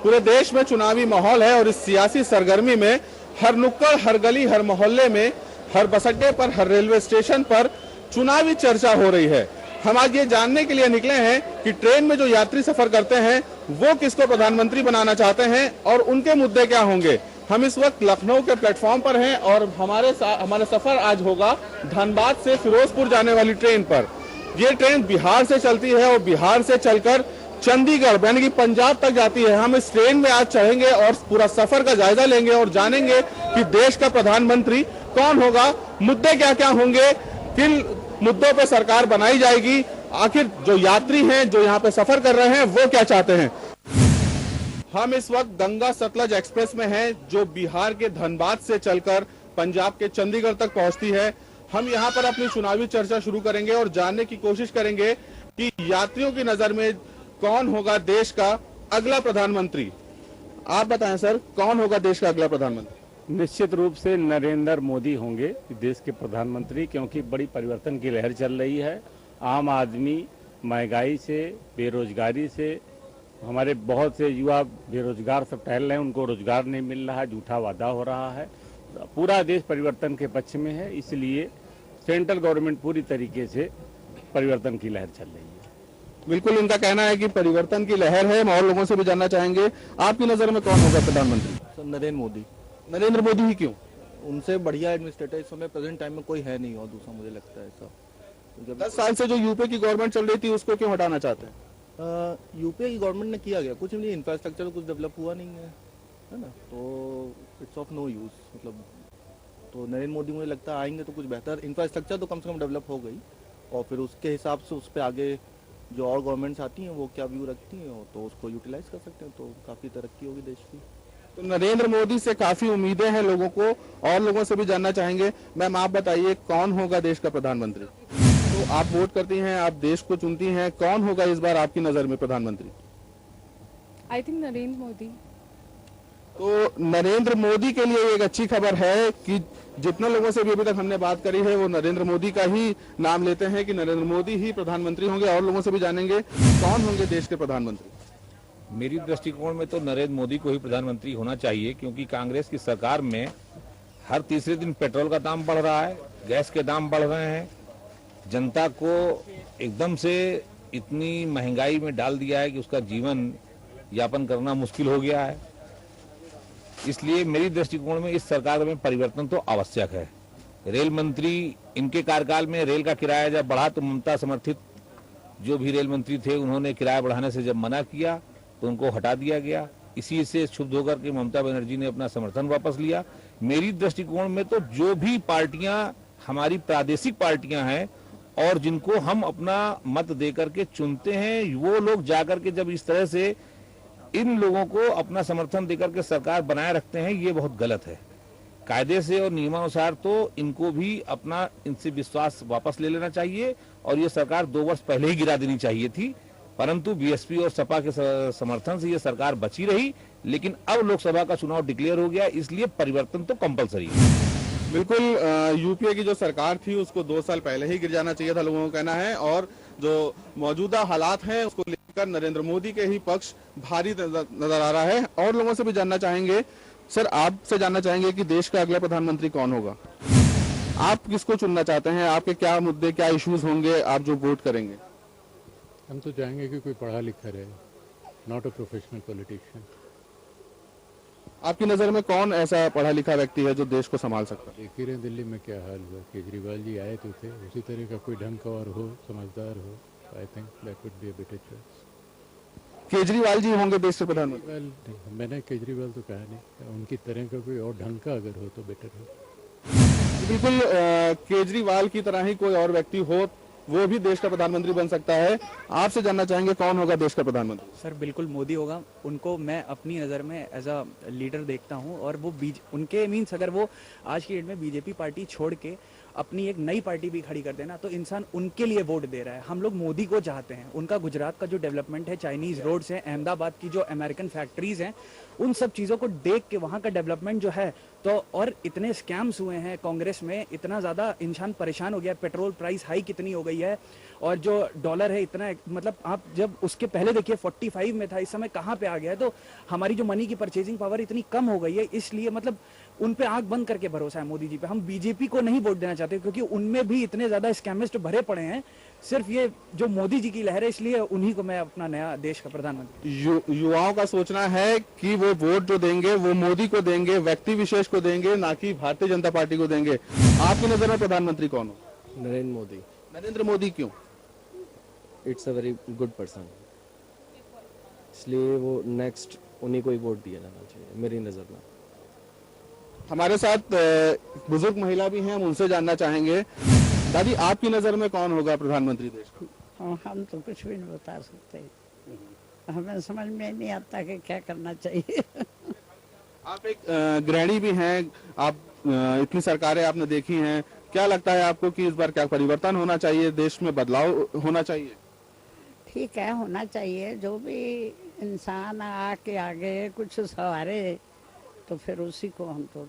पूरे देश में चुनावी माहौल है और इस सियासी सरगर्मी में हर नुक्कड़, हर गली, हर मोहल्ले में, हर बस अड्डे पर, हर रेलवे स्टेशन पर चुनावी चर्चा हो रही है। हम आज ये जानने के लिए निकले हैं कि ट्रेन में जो यात्री सफर करते हैं वो किसको प्रधानमंत्री बनाना चाहते हैं और उनके मुद्दे क्या होंगे। हम इस वक्त लखनऊ के प्लेटफॉर्म पर हैं और हमारा सफर आज होगा धनबाद से फिरोजपुर जाने वाली ट्रेन पर। ये ट्रेन बिहार से चलती है और बिहार से चलकर चंडीगढ़ यानी कि पंजाब तक जाती है। हम इस ट्रेन में आज चढ़ेंगे और पूरा सफर का जायजा लेंगे और जानेंगे कि देश का प्रधानमंत्री कौन होगा, मुद्दे क्या क्या होंगे, किन मुद्दों पे सरकार बनाई जाएगी, आखिर जो यात्री हैं जो यहाँ पे सफर कर रहे हैं वो क्या चाहते हैं। हम इस वक्त गंगा सतलज एक्सप्रेस में हैं जो बिहार के धनबाद से चलकर पंजाब के चंडीगढ़ तक पहुंचती है। हम यहाँ पर अपनी चुनावी चर्चा शुरू करेंगे और जानने की कोशिश करेंगे कि यात्रियों की नजर में कौन होगा देश का अगला प्रधानमंत्री। आप बताएं सर, कौन होगा देश का अगला प्रधानमंत्री? निश्चित रूप से नरेंद्र मोदी होंगे देश के प्रधानमंत्री, क्योंकि बड़ी परिवर्तन की लहर चल रही है। आम आदमी महंगाई से, बेरोजगारी से, हमारे बहुत से युवा बेरोजगार सब टहल रहे हैं, उनको रोजगार नहीं मिल रहा है, झूठा वादा हो रहा है। पूरा देश परिवर्तन के पक्ष में है, इसलिए सेंट्रल गवर्नमेंट पूरी तरीके से परिवर्तन की लहर चल रही है। बिल्कुल, उनका कहना है कि परिवर्तन की लहर है। और लोगों से भी जानना चाहेंगे, आपकी नजर में कौन होगा प्रधानमंत्री? सर नरेंद्र मोदी। नरेंद्र मोदी ही क्यों? उनसे बढ़िया एडमिनिस्ट्रेटर इस समय प्रेजेंट टाइम में कोई है नहीं, और दूसरा मुझे लगता है ऐसा। 10 साल से जो यूपी की गवर्नमेंट चल रही थी उसको क्यों हटाना चाहते हैं? यूपी की गवर्नमेंट ने किया गया कुछ नहीं, इंफ्रास्ट्रक्चर कुछ डेवलप हुआ नहीं है ना, तो इट्स ऑफ नो यूज। मतलब तो नरेंद्र मोदी मुझे लगता है आएंगे तो कुछ बेहतर इंफ्रास्ट्रक्चर तो कम से कम डेवलप हो गई, और फिर उसके हिसाब से उस पर आगे जो और गवर्नमेंट्स आती हैं वो क्या व्यू रखती हैं तो उसको यूटिलाइज कर सकते हैं, तो काफ़ी तरक्की होगी देश की। तो नरेंद्र मोदी से काफी उम्मीदें हैं लोगों को, और लोगों से भी जानना चाहेंगे। मैम आप बताइए, कौन होगा देश का प्रधानमंत्री? तो आप वोट करती हैं, आप देश को चुनती हैं, कौन होगा इस बार आपकी नजर में प्रधानमंत्री? I think Narendra Modi. तो नरेंद्र मोदी के लिए एक अच्छी खबर है कि जितने लोगों से भी अभी तक हमने बात करी है वो नरेंद्र मोदी का ही नाम लेते हैं कि नरेंद्र मोदी ही प्रधानमंत्री होंगे। और लोगों से भी जानेंगे कौन होंगे देश के प्रधानमंत्री। मेरी दृष्टिकोण में तो नरेंद्र मोदी को ही प्रधानमंत्री होना चाहिए, क्योंकि कांग्रेस की सरकार में हर तीसरे दिन पेट्रोल का दाम बढ़ रहा है, गैस के दाम बढ़ रहे हैं, जनता को एकदम से इतनी महंगाई में डाल दिया है कि उसका जीवन यापन करना मुश्किल हो गया है। इसलिए मेरी दृष्टिकोण में इस सरकार में परिवर्तन तो आवश्यक है। रेल मंत्री, इनके कार्यकाल में रेल का किराया जब बढ़ा तो ममता समर्थित जो भी रेल मंत्री थे उन्होंने किराया बढ़ाने से जब मना किया तो उनको हटा दिया गया। इसी से क्षुब्ध होकर के ममता बनर्जी ने अपना समर्थन वापस लिया। मेरी दृष्टिकोण में तो जो भी पार्टियां हमारी प्रादेशिक पार्टियां हैं और जिनको हम अपना मत देकर के चुनते हैं, वो लोग जाकर के जब इस तरह से इन लोगों को अपना समर्थन देकर के सरकार बनाए रखते हैं, ये बहुत गलत है। कायदे से और नियमानुसार तो इनको भी अपना इनसे विश्वास वापस ले लेना चाहिए और ये सरकार 2 वर्ष पहले ही गिरा देनी चाहिए थी, परंतु बीएसपी और सपा के समर्थन से ये सरकार बची रही। लेकिन अब लोकसभा का चुनाव डिक्लेयर हो गया, इसलिए परिवर्तन तो कंपलसरी है। बिल्कुल, यूपीए की जो सरकार थी उसको 2 साल पहले ही गिर जाना चाहिए था, लोगों का कहना है। और जो मौजूदा हालात हैं उसको लेकर नरेंद्र मोदी के ही पक्ष भारी नजर आ रहा है। और लोगों से भी जानना चाहेंगे, सर आपसे जानना चाहेंगे कि देश का अगला प्रधानमंत्री कौन होगा? आप किसको चुनना चाहते हैं? आपके क्या मुद्दे, क्या इश्यूज होंगे आप जो वोट करेंगे? हम तो चाहेंगे कि कोई पढ़ा लिखा रहे, नॉट अ प्रोफेशनल पॉलिटिशियन। आपकी नजर में कौन ऐसा पढ़ा लिखा व्यक्ति है जो देश को संभाल सकता है? देख ही रहे दिल्ली में क्या हाल हुआ, केजरीवाल जी आए तो थे, उसी तरह का कोई ढंग का और हो, समझदार हो, I think that would be a better choice. Kejriwal ji होंगे देश के प्रधानमंत्री? मैंने केजरीवाल तो कहा नहीं, उनकी तरह का कोई और ढंग का अगर हो तो बेटर हो। बिल्कुल, केजरीवाल की तरह ही कोई और व्यक्ति हो वो भी देश का प्रधानमंत्री बन सकता है। आपसे जानना चाहेंगे कौन होगा देश का प्रधानमंत्री? सर बिल्कुल मोदी होगा। उनको मैं अपनी नज़र में एज अ लीडर देखता हूं, और वो उनके मीन्स अगर वो आज की डेट में बीजेपी पार्टी छोड़ के अपनी एक नई पार्टी भी खड़ी कर देना तो इंसान उनके लिए वोट दे रहा है। हम लोग मोदी को चाहते हैं। उनका गुजरात का जो डेवलपमेंट है, चाइनीज रोड्स हैं, अहमदाबाद की जो अमेरिकन फैक्ट्रीज हैं, उन सब चीज़ों को देख के वहाँ का डेवलपमेंट जो है, तो और इतने स्कैम्स हुए हैं कांग्रेस में, इतना ज़्यादा इंसान परेशान हो गया, पेट्रोल प्राइस हाई कितनी हो गई है, और जो डॉलर है इतना, मतलब आप जब उसके पहले देखिए 45 में था, इस समय कहाँ पे आ गया है। तो हमारी जो मनी की परचेजिंग पावर इतनी कम हो गई है, इसलिए मतलब उन पे आंख बंद करके भरोसा है मोदी जी पे। हम बीजेपी को नहीं वोट देना चाहते क्योंकि उनमें भी इतने ज्यादा स्कैमिस्ट भरे पड़े हैं। सिर्फ ये जो मोदी जी की लहर है, इसलिए उन्हीं को मैं अपना नया देश का प्रधानमंत्री। युवाओं का सोचना है कि वो वोट जो देंगे वो मोदी को देंगे, व्यक्ति विशेष को देंगे, ना कि भारतीय जनता पार्टी को देंगे। आपकी नजर में प्रधानमंत्री कौन हो? नरेंद्र मोदी। नरेंद्र मोदी क्यों? It's a very good person, इसलिए वो नेक्स्ट उन्हीं को ही वोट दिया जाना चाहिए मेरी नज़र में। हमारे साथ बुजुर्ग महिला भी हैं, हम उनसे जानना चाहेंगे। दादी, आपकी नजर में कौन होगा प्रधानमंत्री देश का? हम तो कुछ भी नहीं बता सकते, हमें समझ में नहीं आता कि क्या करना चाहिए। आप एक गृहिणी भी हैं, आप इतनी सरकारें आपने देखी हैं, क्या लगता है आपको कि इस बार क्या परिवर्तन होना चाहिए, देश में बदलाव होना चाहिए? ठीक है, होना चाहिए। जो भी इंसान आके आगे कुछ सवारे तो फिर उसी को हम तो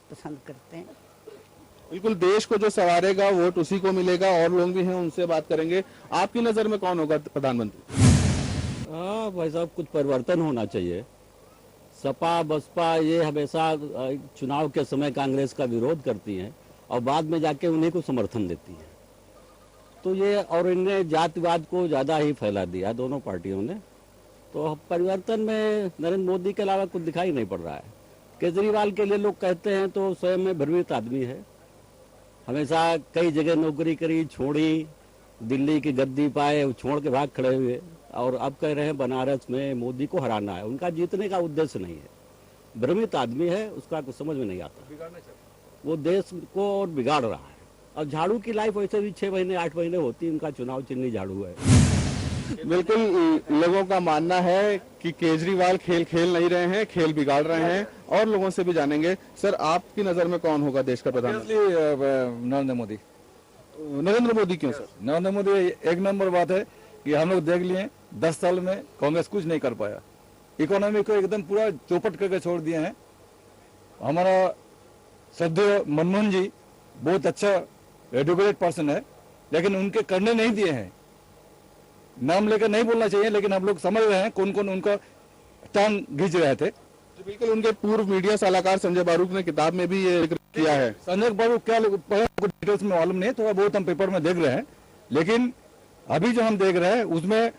पसंद करते हैं। बिल्कुल, देश को जो सवारेगा वोट उसी को मिलेगा। और लोग भी हैं, उनसे बात करेंगे। आपकी नजर में कौन होगा प्रधानमंत्री? हाँ भाई साहब, कुछ परिवर्तन होना चाहिए। सपा बसपा ये हमेशा चुनाव के समय कांग्रेस का विरोध करती हैं और बाद में जाके उन्हीं को समर्थन देती हैं। तो ये और इनने जातिवाद को ज़्यादा ही फैला दिया दोनों पार्टियों ने। तो परिवर्तन में नरेंद्र मोदी के अलावा कुछ दिखाई नहीं पड़ रहा है। केजरीवाल के लिए लोग कहते हैं तो स्वयं में भ्रमित आदमी है। हमेशा कई जगह नौकरी करी, छोड़ी, दिल्ली की गद्दी पाए, छोड़ के भाग खड़े हुए, और अब कह रहे हैं बनारस में मोदी को हराना है। उनका जीतने का उद्देश्य नहीं है। भ्रमित आदमी है, उसका कुछ समझ में नहीं आता। वो देश को और बिगाड़ रहा है। और झाड़ू की लाइफ वैसे भी 6 महीने 8 महीने होती है, उनका चुनाव चिन्ह झाड़ू है। बिल्कुल, लोगों का मानना है कि केजरीवाल खेल खेल नहीं रहे हैं, खेल बिगाड़ रहे हैं। और लोगों से भी जानेंगे। सर, आपकी नजर में कौन होगा देश का प्रधानमंत्री? नरेंद्र मोदी। नरेंद्र मोदी क्यों सर? नरेंद्र मोदी एक नंबर बात है कि हम लोग देख लिए 10 साल में कांग्रेस कुछ नहीं कर पाया। इकोनॉमी को एकदम पूरा चौपट करके छोड़ दिए हैं। हमारा श्रद्धेय मनमोहन जी बहुत अच्छा एडुकेटेड पर्सन है, लेकिन उनके करने नहीं दिए हैं। नाम लेकर नहीं बोलना चाहिए, लेकिन हम लोग समझ रहे हैं कौन कौन उनका टांग खींच रहे थे। बिल्कुल, उनके पूर्व मीडिया सलाहकार संजय बारूक ने किताब में भी ये जिक्र किया है। संजय बारूक क्या डिटेल्स में मालूम नहीं, थोड़ा बहुत हम पेपर में देख रहे हैं। लेकिन अभी जो हम देख रहे हैं उसमें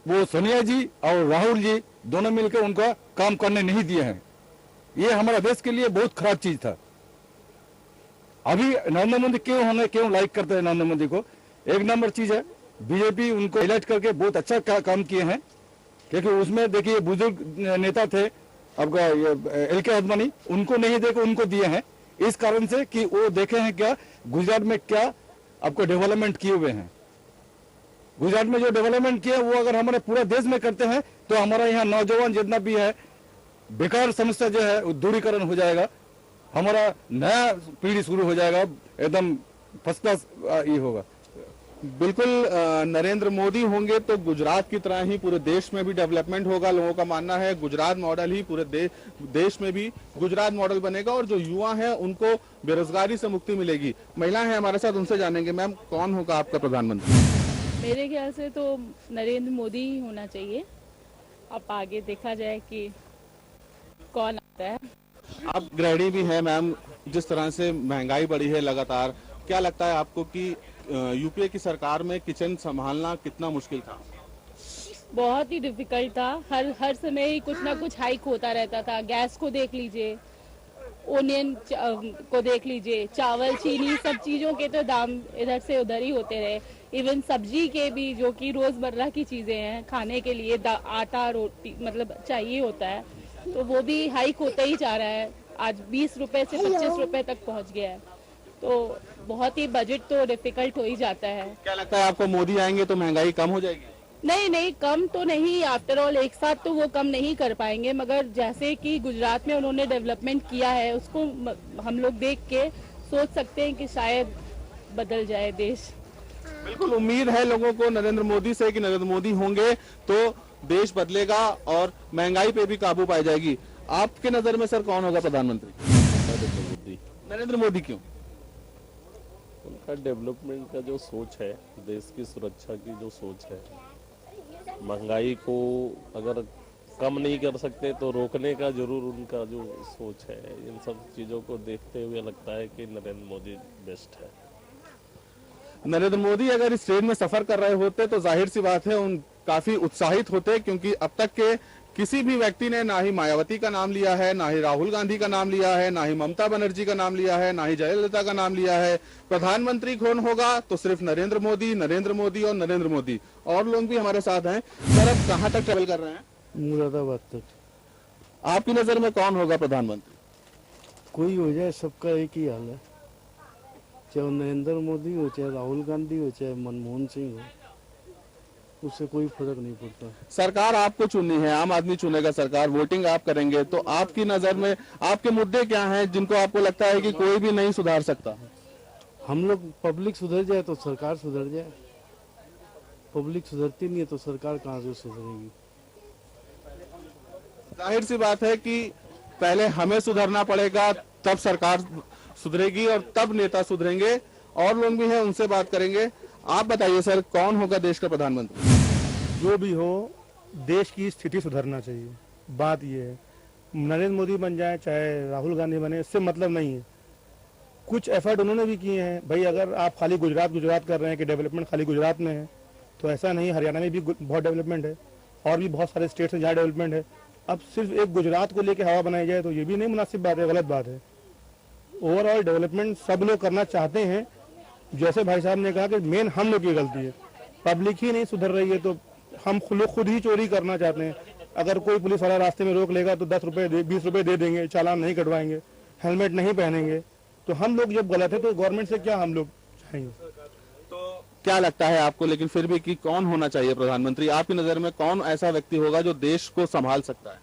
वो सोनिया जी और राहुल जी दोनों मिलकर उनका काम करने नहीं दिए हैं। ये हमारा देश के लिए बहुत खराब चीज था। अभी नरेंद्र मोदी क्यों लाइक करते हैं नरेंद्र मोदी को? एक नंबर चीज है, बीजेपी उनको इलेक्ट करके बहुत अच्छा काम किए हैं। क्योंकि उसमें देखिए बुजुर्ग नेता थे आपका LK आडवाणी, उनको नहीं देकर उनको दिए हैं। इस कारण से कि वो देखे हैं क्या गुजरात में क्या आपको डेवलपमेंट किए हुए हैं। गुजरात में जो डेवलपमेंट किया वो अगर हमारे पूरे देश में करते हैं तो हमारा यहाँ नौजवान जितना भी है बेकार समस्या जो है दूरीकरण हो जाएगा। हमारा नया पीढ़ी शुरू हो जाएगा, एकदम फर्स्ट क्लास ये होगा। बिल्कुल, नरेंद्र मोदी होंगे तो गुजरात की तरह ही पूरे देश में भी डेवलपमेंट होगा। लोगों का मानना है गुजरात मॉडल ही पूरे देश में भी गुजरात मॉडल बनेगा और जो युवा हैं उनको बेरोजगारी से मुक्ति मिलेगी। महिलाएं हैं हमारे साथ, उनसे जानेंगे। मैम, कौन होगा आपका प्रधानमंत्री? मेरे ख्याल से तो नरेंद्र मोदी ही होना चाहिए। अब आगे देखा जाए कि कौन आता है। आप गृहिणी भी हैं मैम, जिस तरह से महंगाई बढ़ी है लगातार, क्या लगता है आपको कि यूपीए की सरकार में किचन संभालना कितना मुश्किल था? बहुत ही डिफिकल्ट था। हर समय ही कुछ ना कुछ हाइक होता रहता था। गैस को देख लीजिए, ओनियन को देख लीजिए, चावल, चीनी, सब चीजों के तो दाम इधर से उधर ही होते रहे। इवन सब्जी के भी, जो कि रोजमर्रा की चीजें हैं खाने के लिए, आटा रोटी मतलब चाहिए होता है, तो वो भी हाइक होता ही जा रहा है। आज 20 रुपए से 25 रुपए तक पहुंच गया है। तो बहुत ही बजट तो डिफिकल्ट हो ही जाता है। क्या लगता है आपको मोदी आएंगे तो महंगाई कम हो जाएगी? नहीं, कम तो नहीं। आफ्टर ऑल एक साथ तो वो कम नहीं कर पाएंगे, मगर जैसे कि गुजरात में उन्होंने डेवलपमेंट किया है उसको हम लोग देख के सोच सकते हैं कि शायद बदल जाए देश। बिल्कुल, उम्मीद है लोगों को नरेंद्र मोदी से कि नरेंद्र मोदी होंगे तो देश बदलेगा और महंगाई पे भी काबू पाई जाएगी। आपके नजर में सर कौन होगा प्रधानमंत्री? नरेंद्र मोदी। नरेंद्र मोदी क्यों? उनका डेवलपमेंट का जो सोच है, देश की सुरक्षा की जो सोच है, महंगाई को अगर कम नहीं कर सकते तो रोकने का जरूर उनका जो सोच है, इन सब चीज़ों को देखते हुए लगता है कि नरेंद्र मोदी बेस्ट है। नरेंद्र मोदी अगर इस ट्रेन में सफर कर रहे होते तो जाहिर सी बात है उन काफी उत्साहित होते, क्योंकि अब तक के किसी भी व्यक्ति ने ना ही मायावती का नाम लिया है, ना ही राहुल गांधी का नाम लिया है, ना ही ममता बनर्जी का नाम लिया है, ना ही जयललिता का नाम लिया है। प्रधानमंत्री कौन होगा तो सिर्फ नरेंद्र मोदी, नरेंद्र मोदी और नरेंद्र मोदी। और लोग भी हमारे साथ हैं। सर, अब कहाँ तक ट्रेवल कर रहे हैं? मुरादाबाद तक। आपकी नजर में कौन होगा प्रधानमंत्री? कोई हो जाए, सबका एक ही हाल है, चाहे नरेंद्र मोदी हो, चाहे राहुल गांधी हो, चाहे मनमोहन सिंह हो, उससे कोई फर्क नहीं पड़ता। सरकार आपको चुननी है, आम आदमी चुनेगा सरकार, वोटिंग आप करेंगे, तो आपकी नजर में आपके मुद्दे क्या हैं जिनको आपको लगता है कि कोई भी नहीं सुधार सकता? हम लोग पब्लिक सुधर जाए तो सरकार सुधर जाए, पब्लिक सुधरती नहीं है तो सरकार कहाँ से सुधरेगी? जाहिर सी बात है कि पहले हमें सुधरना पड़ेगा, तब सरकार सुधरेगी और तब नेता सुधरेंगे। और लोग भी हैं, उनसे बात करेंगे। आप बताइए सर, कौन होगा देश का प्रधानमंत्री? जो भी हो, देश की स्थिति सुधरना चाहिए। बात ये है, नरेंद्र मोदी बन जाए चाहे राहुल गांधी बने, इससे मतलब नहीं है। कुछ एफर्ट उन्होंने भी किए हैं। भाई, अगर आप खाली गुजरात कर रहे हैं कि डेवलपमेंट खाली गुजरात में है, तो ऐसा नहीं, हरियाणा में भी बहुत डेवलपमेंट है और भी बहुत सारे स्टेट्स हैं जहाँ डेवलपमेंट है। अब सिर्फ एक गुजरात को लेकर हवा बनाई जाए तो ये भी नहीं मुनासिब बात है, गलत बात है। ओवरऑल डेवलपमेंट सब लोग करना चाहते हैं। जैसे भाई साहब ने कहा कि मेन हम लोग की गलती है, पब्लिक ही नहीं सुधर रही है, तो हम लोग खुद ही चोरी करना चाहते हैं। अगर कोई पुलिस वाला रास्ते में रोक लेगा तो 10 रुपए 20 रुपए दे देंगे, चालान नहीं कटवाएंगे, हेलमेट नहीं पहनेंगे। तो हम लोग जब गलत है तो गवर्नमेंट से क्या हम लोग चाहेंगे? तो क्या लगता है आपको लेकिन फिर भी कि कौन होना चाहिए प्रधानमंत्री? आपकी नजर में कौन ऐसा व्यक्ति होगा जो देश को संभाल सकता है?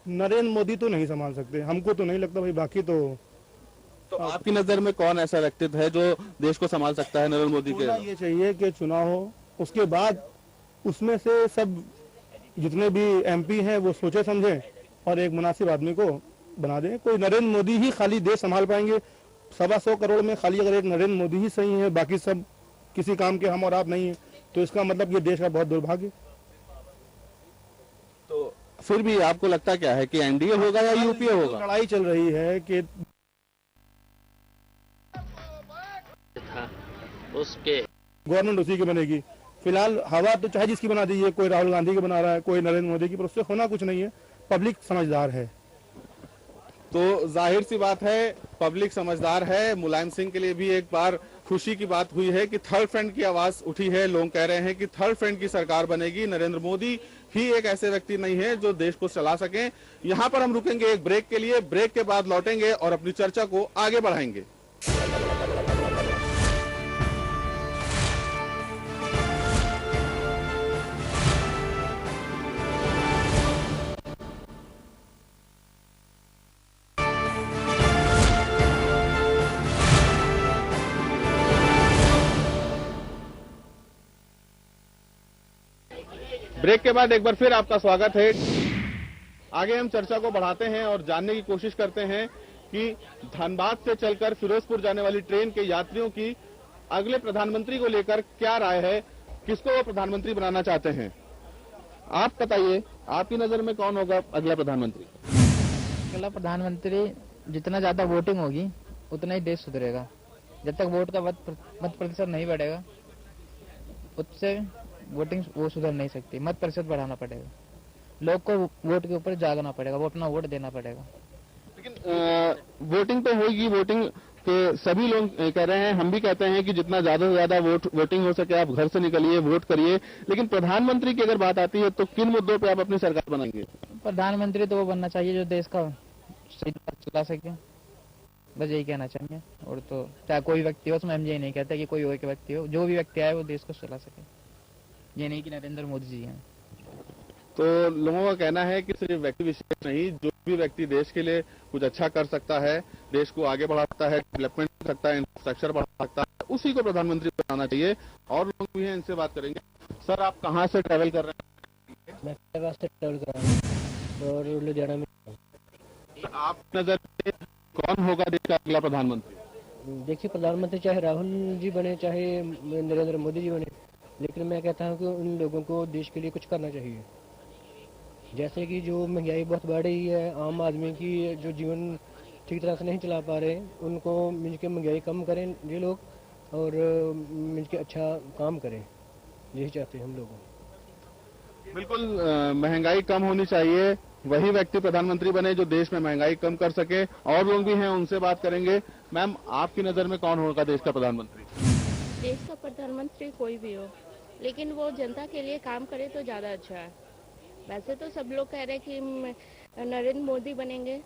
नरेंद्र मोदी तो नहीं संभाल सकते, हमको तो नहीं लगता भाई, बाकी तो आपकी नजर में कौन ऐसा व्यक्तित्व है जो देश को संभाल सकता है नरेंद्र मोदी के? ये चाहिए कि चुनाव हो, उसके बाद उसमें से सब जितने भी एमपी हैं वो सोचे समझे और एक मुनासिब आदमी को बना दें। कोई नरेंद्र मोदी ही खाली देश संभाल पाएंगे। 125 करोड़ में खाली अगर एक नरेंद्र मोदी ही सही है, बाकी सब किसी काम के हम और आप नहीं है, तो इसका मतलब ये देश का बहुत दुर्भाग्य। तो फिर भी आपको लगता क्या है कि एनडीए होगा या यूपीए होगा? लड़ाई चल रही है कि उसके गवर्नमेंट उसी की बनेगी। फिलहाल हवा तो चाहे जिसकी बना दीजिए, कोई राहुल गांधी की बना रहा है, कोई नरेंद्र मोदी की, पर उससे होना कुछ नहीं है। पब्लिक समझदार है। तो जाहिर सी बात है, पब्लिक समझदार है। मुलायम सिंह के लिए भी एक बार खुशी की बात हुई है कि थर्ड फ्रंट की आवाज उठी है। लोग कह रहे हैं कि थर्ड फ्रंट की सरकार बनेगी। नरेंद्र मोदी ही एक ऐसे व्यक्ति नहीं है जो देश को चला सके। यहाँ पर हम रुकेंगे एक ब्रेक के लिए, ब्रेक के बाद लौटेंगे और अपनी चर्चा को आगे बढ़ाएंगे। ब्रेक के बाद एक बार फिर आपका स्वागत है। आगे हम चर्चा को बढ़ाते हैं और जानने की कोशिश करते हैं कि धनबाद से चलकर फिरोजपुर जाने वाली ट्रेन के यात्रियों की अगले प्रधानमंत्री को लेकर क्या राय है, किसको वो प्रधानमंत्री बनाना चाहते हैं। आप बताइए, आपकी नजर में कौन होगा अगला प्रधानमंत्री? अगला प्रधानमंत्री, जितना ज्यादा वोटिंग होगी उतना ही देश सुधरेगा। जब तक वोट का मत प्रतिशत नहीं बढ़ेगा, उससे वोटिंग वो सुधर नहीं सकती। मत प्रतिशत बढ़ाना पड़ेगा, लोग को वोट के ऊपर जागना पड़ेगा, वो अपना वोट देना पड़ेगा। लेकिन वोटिंग तो होगी, वोटिंग के सभी लोग कह रहे हैं, हम भी कहते हैं कि जितना ज्यादा से ज्यादा वोटिंग हो सके आप घर से निकलिए, वोट करिए। लेकिन प्रधानमंत्री की अगर बात आती है तो किन मुद्दों पे आप अपनी सरकार बनाएंगे? प्रधानमंत्री तो वो बनना चाहिए जो देश का सही चला सके, बस यही कहना चाहिए। और तो चाहे कोई व्यक्ति हो, उसमें हम यही नहीं कहते कि कोई और व्यक्ति हो, जो भी व्यक्ति आए वो देश को चला सके, ये नहीं कि नरेंद्र मोदी जी हैं। तो लोगों का कहना है कि सिर्फ व्यक्ति विशेष नहीं, जो भी व्यक्ति देश के लिए कुछ अच्छा कर सकता है, देश को आगे बढ़ा सकता है, डेवलपमेंट कर सकता है, इंफ्रास्ट्रक्चर बढ़ा सकता है, उसी को प्रधानमंत्री बनाना चाहिए। और लोग भी हैं, इनसे बात करेंगे। सर, आप कहाँ से ट्रैवल कर रहे हैं? मैं हैदराबाद से ट्रैवल कर रहा हूँ और लुधियाना में। आप नजर में कौन होगा देश का अगला प्रधानमंत्री? देखिए, प्रधानमंत्री चाहे राहुल जी बने चाहे नरेंद्र मोदी जी बने, लेकिन मैं कहता हूँ कि उन लोगों को देश के लिए कुछ करना चाहिए। जैसे कि जो महंगाई बहुत बढ़ रही है, आम आदमी की जो जीवन ठीक तरह से नहीं चला पा रहे, उनको मिलकर महंगाई कम करें ये लोग, और मिलकर अच्छा काम करें, यही चाहते हैं हम लोग। बिल्कुल महंगाई कम होनी चाहिए, वही व्यक्ति प्रधानमंत्री बने जो देश में महंगाई कम कर सके। और लोग भी हैं, उनसे बात करेंगे। मैम, आपकी नजर में कौन होगा देश का प्रधानमंत्री? देश का प्रधानमंत्री कोई भी हो, लेकिन वो जनता के लिए काम करे तो ज्यादा अच्छा है। वैसे तो सब लोग कह रहे हैं कि नरेंद्र मोदी बनेंगे,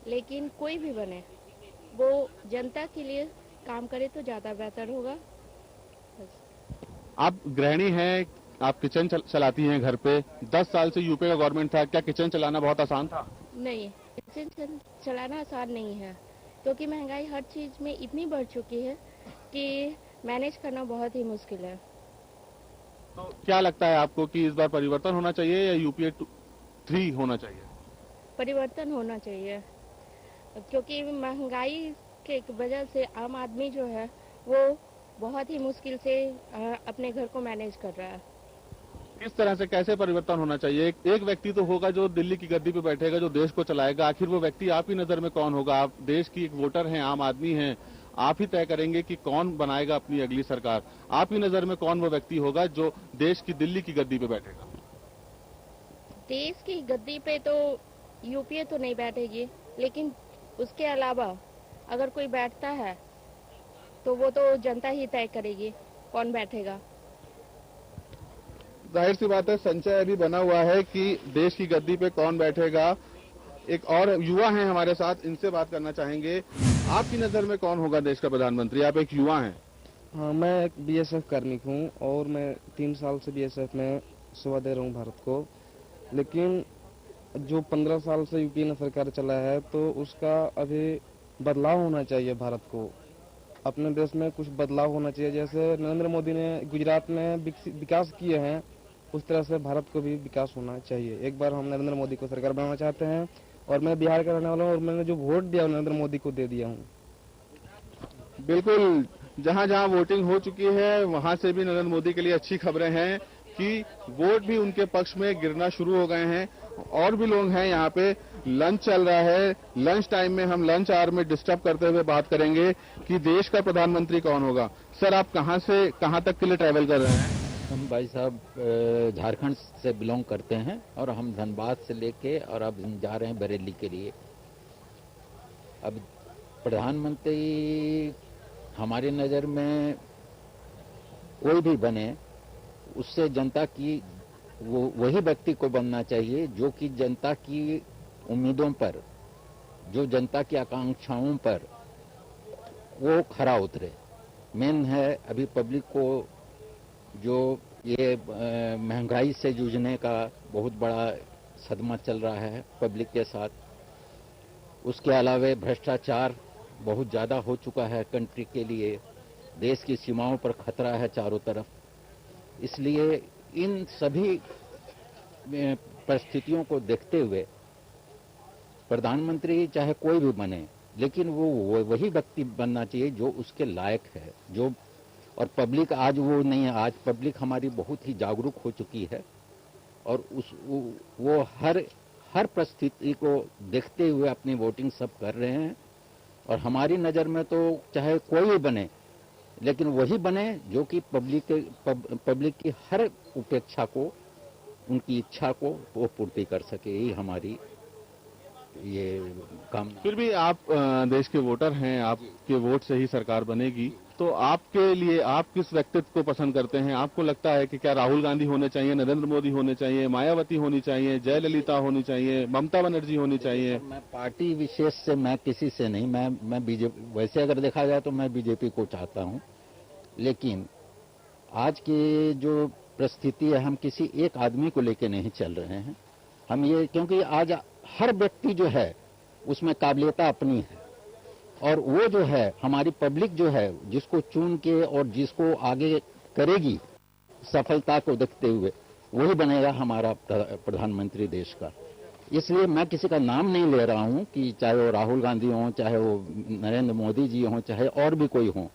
लेकिन कोई भी बने वो जनता के लिए काम करे तो ज्यादा बेहतर होगा। आप गृहिणी हैं, आप किचन चलाती हैं घर पे। 10 साल से यूपी का गवर्नमेंट था, क्या किचन चलाना बहुत आसान था? नहीं, किचन चलाना आसान नहीं है, क्योंकि महंगाई हर चीज में इतनी बढ़ चुकी है कि मैनेज करना बहुत ही मुश्किल है। तो क्या लगता है आपको कि इस बार परिवर्तन होना चाहिए या यूपीए 3 होना चाहिए? परिवर्तन होना चाहिए, क्योंकि महंगाई के वजह से आम आदमी जो है वो बहुत ही मुश्किल से अपने घर को मैनेज कर रहा है। किस तरह से, कैसे परिवर्तन होना चाहिए? एक व्यक्ति तो होगा जो दिल्ली की गद्दी पे बैठेगा, जो देश को चलाएगा। आखिर वो व्यक्ति आप ही नजर में कौन होगा? आप देश की एक वोटर हैं, आम आदमी हैं, आप ही तय करेंगे कि कौन बनाएगा अपनी अगली सरकार। आप ही नजर में कौन वो व्यक्ति होगा जो देश की दिल्ली की गद्दी पे बैठेगा? देश की गद्दी पे तो यूपीए तो नहीं बैठेगी, लेकिन उसके अलावा अगर कोई बैठता है तो वो तो जनता ही तय करेगी कौन बैठेगा। जाहिर सी बात है, संचय अभी बना हुआ है कि देश की गद्दी पे कौन बैठेगा। एक और युवा हैं हमारे साथ, इनसे बात करना चाहेंगे। आपकी नजर में कौन होगा देश का प्रधानमंत्री? आप एक युवा हैं। हाँ, मैं एक बीएसएफ कार्मिक हूँ और मैं 3 साल से बीएसएफ में सेवा दे रहा हूँ भारत को। लेकिन जो 15 साल से यूपी ने सरकार चला है, तो उसका अभी बदलाव होना चाहिए। भारत को अपने देश में कुछ बदलाव होना चाहिए। जैसे नरेंद्र मोदी ने गुजरात में विकास किए हैं, उस तरह से भारत को भी विकास होना चाहिए। एक बार हम नरेंद्र मोदी को सरकार बनाना चाहते हैं, और मैं बिहार का रहने वाला हूँ और मैंने जो वोट दिया नरेंद्र मोदी को दे दिया हूँ। बिल्कुल, जहां जहां वोटिंग हो चुकी है वहां से भी नरेंद्र मोदी के लिए अच्छी खबरें हैं कि वोट भी उनके पक्ष में गिरना शुरू हो गए हैं। और भी लोग हैं यहाँ पे, लंच चल रहा है। लंच टाइम में हम लंच आवर में डिस्टर्ब करते हुए बात करेंगे कि देश का प्रधानमंत्री कौन होगा। सर, आप कहाँ से कहाँ तक के लिए ट्रैवल कर रहे हैं? हम भाई साहब झारखंड से बिलोंग करते हैं और हम धनबाद से लेके और अब हम जा रहे हैं बरेली के लिए। अब प्रधानमंत्री हमारी नज़र में कोई भी बने, उससे जनता की वही व्यक्ति को बनना चाहिए जो कि जनता की उम्मीदों पर, जो जनता की आकांक्षाओं पर वो खरा उतरे। मेन है अभी पब्लिक को जो ये महंगाई से जूझने का बहुत बड़ा सदमा चल रहा है पब्लिक के साथ। उसके अलावा भ्रष्टाचार बहुत ज़्यादा हो चुका है कंट्री के लिए, देश की सीमाओं पर खतरा है चारों तरफ। इसलिए इन सभी परिस्थितियों को देखते हुए प्रधानमंत्री चाहे कोई भी बने, लेकिन वो वही व्यक्ति बनना चाहिए जो उसके लायक है। जो और पब्लिक आज वो नहीं है, आज पब्लिक हमारी बहुत ही जागरूक हो चुकी है और वो हर परिस्थिति को देखते हुए अपनी वोटिंग सब कर रहे हैं। और हमारी नज़र में तो चाहे कोई भी बने, लेकिन वही बने जो कि पब्लिक की हर उपेक्षा को, उनकी इच्छा को वो पूर्ति कर सके। यही हमारी ये कामना। फिर भी आप देश के वोटर हैं, आपके वोट से ही सरकार बनेगी, तो आपके लिए आप किस व्यक्तित्व को पसंद करते हैं? आपको लगता है कि क्या राहुल गांधी होने चाहिए, नरेंद्र मोदी होने चाहिए, मायावती होनी चाहिए, जयललिता होनी चाहिए, ममता बनर्जी होनी चाहिए? मैं पार्टी विशेष से, मैं किसी से नहीं, मैं बीजेपी, वैसे अगर देखा जाए तो मैं बीजेपी को चाहता हूं। लेकिन आज की जो परिस्थिति है, हम किसी एक आदमी को लेकर नहीं चल रहे हैं। हम ये, क्योंकि आज हर व्यक्ति जो है उसमें काबिलियत अपनी है, और वो जो है हमारी पब्लिक जो है जिसको चुन के और जिसको आगे करेगी सफलता को देखते हुए, वही बनेगा हमारा प्रधानमंत्री देश का। इसलिए मैं किसी का नाम नहीं ले रहा हूं कि चाहे वो राहुल गांधी हो, चाहे वो नरेंद्र मोदी जी हो, चाहे और भी कोई हो,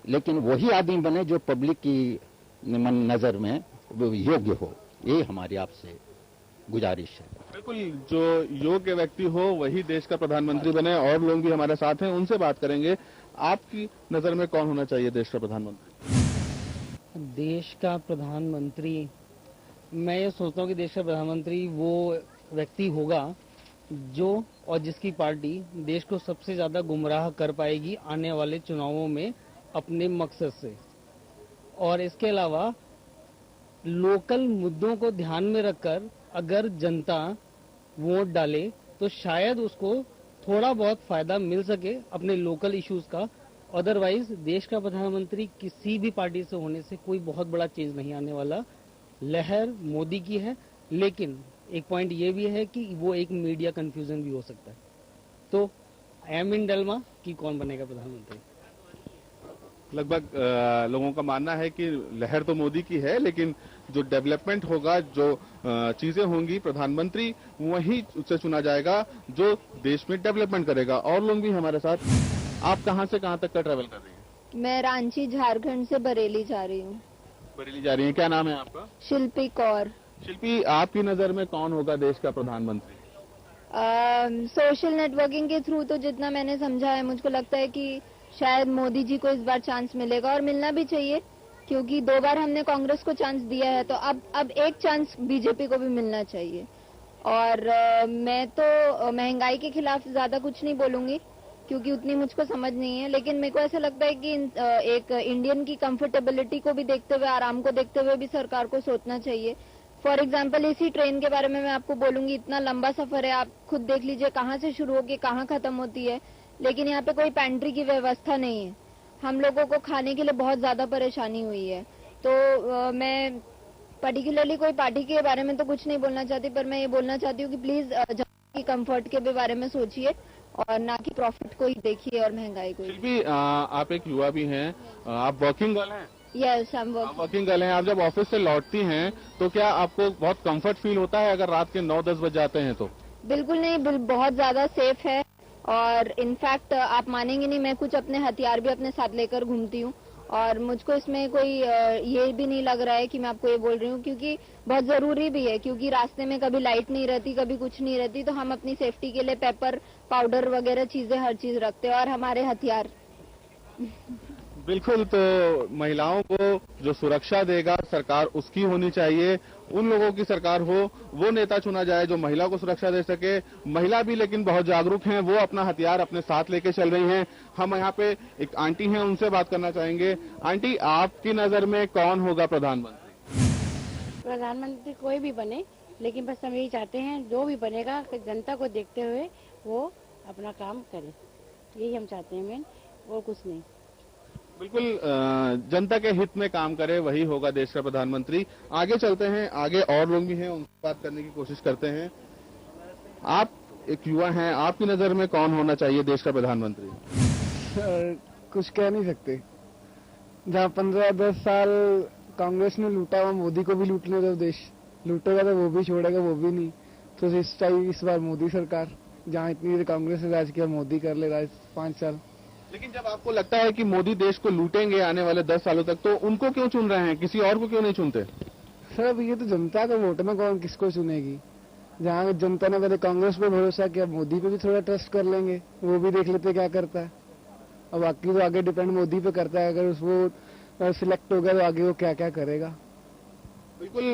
लेकिन वही आदमी बने जो पब्लिक की नजर में योग्य हो। यही हमारी आपसे गुजारिश है। बिल्कुल, जो योग्य व्यक्ति हो वही देश का प्रधानमंत्री बने। और लोग भी हमारे साथ हैं, उनसे बात करेंगे। आपकी नजर में कौन होना चाहिए देश का प्रधानमंत्री? देश का प्रधानमंत्री, मैं ये सोचता हूँ कि देश का प्रधानमंत्री वो व्यक्ति होगा जो और जिसकी पार्टी देश को सबसे ज्यादा गुमराह कर पाएगी आने वाले चुनावों में अपने मकसद से। और इसके अलावा लोकल मुद्दों को ध्यान में रखकर अगर जनता वोट डाले तो शायद उसको थोड़ा बहुत फायदा मिल सके अपने लोकल इश्यूज का। अदरवाइज देश का प्रधानमंत्री किसी भी पार्टी से होने से कोई बहुत बड़ा चेंज नहीं आने वाला। लहर मोदी की है, लेकिन एक पॉइंट ये भी है कि वो एक मीडिया कंफ्यूजन भी हो सकता है। तो आई एम इन डिलेमा कि कौन बनेगा प्रधानमंत्री। लगभग लोगों का मानना है कि लहर तो मोदी की है, लेकिन जो डेवलपमेंट होगा, जो चीजें होंगी, प्रधानमंत्री वही उससे चुना जाएगा जो देश में डेवलपमेंट करेगा। और लोग भी हमारे साथ। आप कहां से कहां तक का ट्रैवल कर रही हैं? मैं रांची झारखंड से बरेली जा रही हूँ। बरेली जा रही हैं, क्या नाम है आपका? शिल्पी कौर। शिल्पी, आपकी नजर में कौन होगा देश का प्रधानमंत्री? सोशल नेटवर्किंग के थ्रू तो जितना मैंने समझा है, मुझको लगता है कि शायद मोदी जी को इस बार चांस मिलेगा, और मिलना भी चाहिए, क्योंकि 2 बार हमने कांग्रेस को चांस दिया है, तो अब एक चांस बीजेपी को भी मिलना चाहिए। और मैं तो महंगाई के खिलाफ ज्यादा कुछ नहीं बोलूंगी, क्योंकि उतनी मुझको समझ नहीं है, लेकिन मेरे को ऐसा लगता है कि एक इंडियन की कंफर्टेबिलिटी को भी देखते हुए, आराम को देखते हुए भी सरकार को सोचना चाहिए। फॉर एग्जाम्पल, इसी ट्रेन के बारे में मैं आपको बोलूंगी, इतना लंबा सफर है, आप खुद देख लीजिए कहाँ से शुरू होकर कहाँ खत्म होती है, लेकिन यहाँ पे कोई पेंट्री की व्यवस्था नहीं है। हम लोगों को खाने के लिए बहुत ज्यादा परेशानी हुई है। तो मैं पर्टिकुलरली कोई पार्टी के बारे में तो कुछ नहीं बोलना चाहती, पर मैं ये बोलना चाहती हूँ कि प्लीज की कंफर्ट के भी बारे में सोचिए और ना कि प्रॉफिट को ही देखिए और महंगाई को ही। भी आप एक युवा भी हैं, आप वर्किंग गर्ल हैं? यस, हम वर्किंग गर्ल हैं। आप जब ऑफिस से लौटती हैं तो क्या आपको बहुत कंफर्ट फील होता है अगर रात के 9-10 बज जाते हैं तो? बिल्कुल नहीं, बहुत ज्यादा सेफ है। और इनफैक्ट आप मानेंगे नहीं, मैं कुछ अपने हथियार भी अपने साथ लेकर घूमती हूँ, और मुझको इसमें कोई ये भी नहीं लग रहा है कि मैं आपको ये बोल रही हूँ, क्योंकि बहुत जरूरी भी है, क्योंकि रास्ते में कभी लाइट नहीं रहती, कभी कुछ नहीं रहती, तो हम अपनी सेफ्टी के लिए पेपर, पाउडर वगैरह चीजें, हर चीज रखते हैं, और हमारे हथियार। बिल्कुल, तो महिलाओं को जो सुरक्षा देगा सरकार उसकी होनी चाहिए। उन लोगों की सरकार हो, वो नेता चुना जाए जो महिला को सुरक्षा दे सके। महिला भी लेकिन बहुत जागरूक हैं, वो अपना हथियार अपने साथ लेके चल रही हैं। हम यहाँ पे एक आंटी हैं, उनसे बात करना चाहेंगे। आंटी, आपकी नजर में कौन होगा प्रधानमंत्री? प्रधानमंत्री कोई भी बने, लेकिन बस हम यही चाहते हैं जो भी बनेगा जनता को देखते हुए वो अपना काम करे, यही हम चाहते हैं मेन, और कुछ नहीं। बिल्कुल, जनता के हित में काम करे वही होगा देश का प्रधानमंत्री। आगे चलते हैं, आगे और लोग भी हैं, उनसे बात करने की कोशिश करते हैं। आप एक युवा हैं, आपकी नजर में कौन होना चाहिए देश का प्रधानमंत्री? कुछ कह नहीं सकते। जहाँ 15-10 साल कांग्रेस ने लूटा, वहाँ मोदी को भी लूटने दो। देश लूटेगा तो वो भी छोड़ेगा, वो भी नहीं। तो इस बार मोदी सरकार, जहाँ इतनी कांग्रेस ने राज किया, मोदी कर ले राज 5 साल। लेकिन जब आपको लगता है कि मोदी देश को लूटेंगे आने वाले 10 सालों तक, तो उनको क्यों चुन रहे हैं, किसी और को क्यों नहीं चुनते? सर, अब ये तो जनता का वोट में, कौन किसको चुनेगी। जहाँ जनता ने पहले कांग्रेस पे भरोसा किया, मोदी पे भी थोड़ा ट्रस्ट कर लेंगे, वो भी देख लेते क्या करता है। अब बाकी तो आगे डिपेंड मोदी पे करता है, अगर वो सिलेक्ट हो गया तो आगे वो क्या क्या करेगा। बिल्कुल,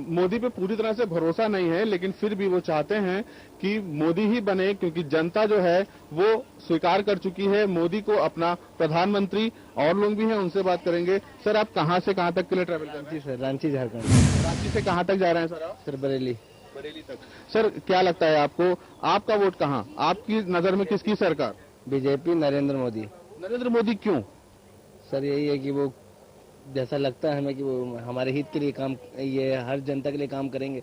मोदी पे पूरी तरह से भरोसा नहीं है, लेकिन फिर भी वो चाहते हैं कि मोदी ही बने, क्योंकि जनता जो है वो स्वीकार कर चुकी है मोदी को अपना प्रधानमंत्री। और लोग भी हैं, उनसे बात करेंगे। सर, आप कहाँ से कहाँ तक के लिए ट्रैवल कर रहे हैं? सर, रांची झारखंड। रांची से कहाँ तक जा रहे हैं सर आप? सर, बरेली। बरेली तक। सर, क्या लगता है आपको, आपका वोट कहाँ, आपकी नजर में किसकी सरकार? बीजेपी, नरेंद्र मोदी। नरेंद्र मोदी क्यों? सर, यही है कि वो जैसा लगता है हमें कि वो हमारे हित के लिए काम, ये हर जनता के लिए काम करेंगे,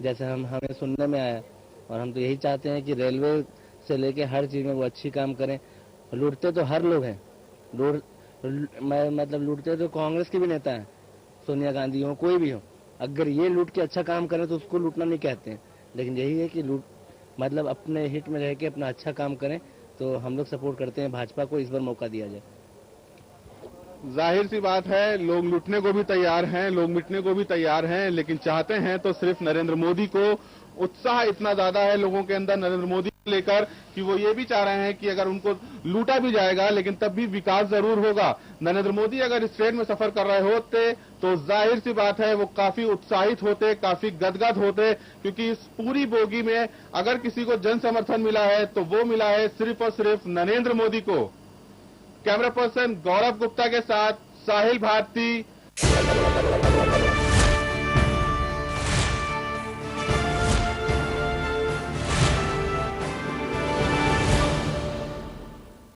जैसे हमें सुनने में आया। और हम तो यही चाहते हैं कि रेलवे से लेके हर चीज में वो अच्छी काम करें। लूटते तो हर लोग हैं, मतलब लूटते तो कांग्रेस के भी नेता हैं, सोनिया गांधी हो, कोई भी हो। अगर ये लूट के अच्छा काम करें तो उसको लूटना नहीं कहते हैं, लेकिन यही है कि लूट मतलब अपने हिट में रह के अपना अच्छा काम करें, तो हम लोग सपोर्ट करते हैं भाजपा को, इस बार मौका दिया जाए। जाहिर सी बात है, लोग लूटने को भी तैयार हैं, लोग मिटने को भी तैयार हैं, लेकिन चाहते हैं तो सिर्फ नरेंद्र मोदी को। उत्साह इतना ज्यादा है लोगों के अंदर नरेंद्र मोदी को लेकर कि वो ये भी चाह रहे हैं कि अगर उनको लूटा भी जाएगा लेकिन तब भी विकास जरूर होगा। नरेंद्र मोदी अगर इस ट्रेन में सफर कर रहे होते तो जाहिर सी बात है वो काफी उत्साहित होते, काफी गदगद होते, क्योंकि इस पूरी बोगी में अगर किसी को जन समर्थन मिला है तो वो मिला है सिर्फ और सिर्फ नरेंद्र मोदी को। कैमरा पर्सन गौरव गुप्ता के साथ साहिल भारती।